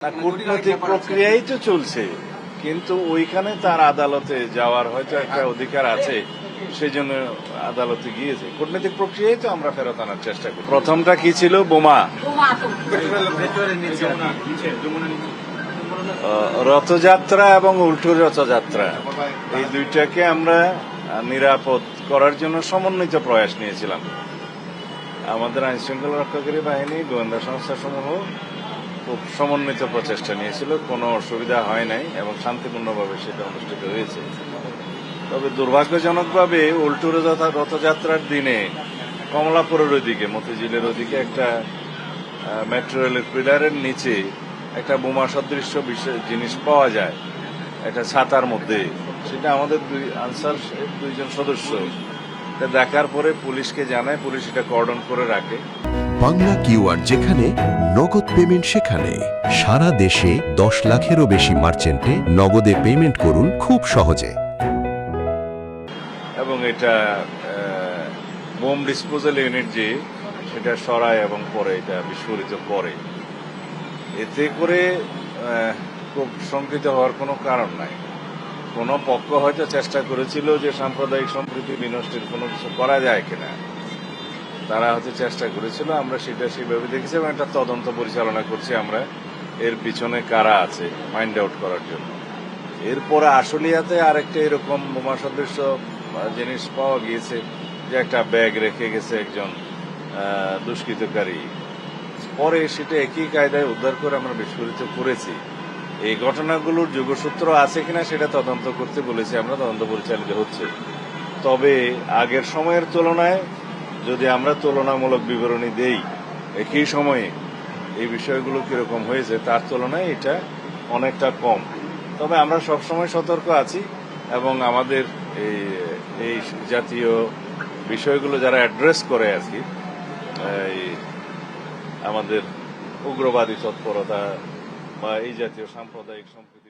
কূটনৈতিক প্রক্রিয়াই তো চলছে, কিন্তু ওইখানে তার আদালতে যাওয়ার হয়তো একটা অধিকার আছে, সেই জন্য আদালতে গিয়েছে। কূটনৈতিক প্রক্রিয়ায় তো আমরা ফেরত আনার চেষ্টা করি। প্রথমটা কি ছিল? বোমা। রথযাত্রা এবং উল্টো রথযাত্রা, এই দুইটাকে আমরা নিরাপদ করার জন্য সমন্বিত প্রয়াস নিয়েছিলাম। আমাদের আইন শৃঙ্খলা রক্ষাকারী বাহিনী, গোয়েন্দা সংস্থা সমূহ খুব সমন্বিত প্রচেষ্টা নিয়েছিল। কোনো অসুবিধা হয় নাই এবং শান্তিপূর্ণভাবে সেটা অনুষ্ঠিত হয়েছে। তবে দুর্ভাগ্যজনকভাবে উল্টো রথযাত্রার দিনে কমলাপুরের ওইদিকে, মতিঝিলের ওইদিকে একটা মেট্রো রেলের পিলারের নিচে একটা বোমা সদৃশ্য জিনিস পাওয়া যায় একটা ছাতার মধ্যে। সেটা আমাদের আনসার দুইজন সদস্য দেখার পরে পুলিশকে জানায়, পুলিশ এটা কর্ডন করে রাখে। বাংলা কিউআর যেখানে নগদ পেমেন্ট সেখানে। সারা দেশে 10 লাখেরও বেশি মার্চেন্টে নগদে পেমেন্ট করুন খুব সহজে। এবং এটা বোম ডিসপোজাল ইউনিট যে সেটা সরায় এবং পরে এটা বিস্ফোরিত করে। এতে করে খুব শঙ্কিত হওয়ার কোনো কারণ নাই। কোনো পক্ষ হয়তো চেষ্টা করেছিল যে সাম্প্রদায়িক সম্প্রীতি বিনষ্টের কোনো কিছু করা যায় কিনা, তারা হয়তো চেষ্টা করেছিল। আমরা সেটা সেভাবে দেখেছি এবং একটা তদন্ত পরিচালনা করছি আমরা, এর পিছনে কারা আছে ফাইন্ড আউট করার জন্য। এরপরে আশুলিয়াতে আরেকটা এরকম বোমা সদৃশ্য জিনিস পাওয়া গিয়েছে, যে একটা ব্যাগ রেখে গেছে একজন দুষ্কৃতকারী। পরে সেটা একই কায়দায় উদ্ধার করে আমরা বিস্ফোরিত করেছি। এই ঘটনাগুলোর যোগসূত্র আছে কিনা সেটা তদন্ত করতে বলেছি আমরা, তদন্ত পরিচালিত হচ্ছে। তবে আগের সময়ের তুলনায় যদি আমরা তুলনামূলক বিবরণী দেই, একই সময়ে এই বিষয়গুলো কিরকম হয়েছে তার তুলনায় এটা অনেকটা কম। তবে আমরা সবসময় সতর্ক আছি এবং আমাদের এই জাতীয় বিষয়গুলো যারা অ্যাড্রেস করে আর কি, আমাদের উগ্রবাদী তৎপরতা বা এই জাতীয় সাম্প্রদায়িক সম্প্রীতি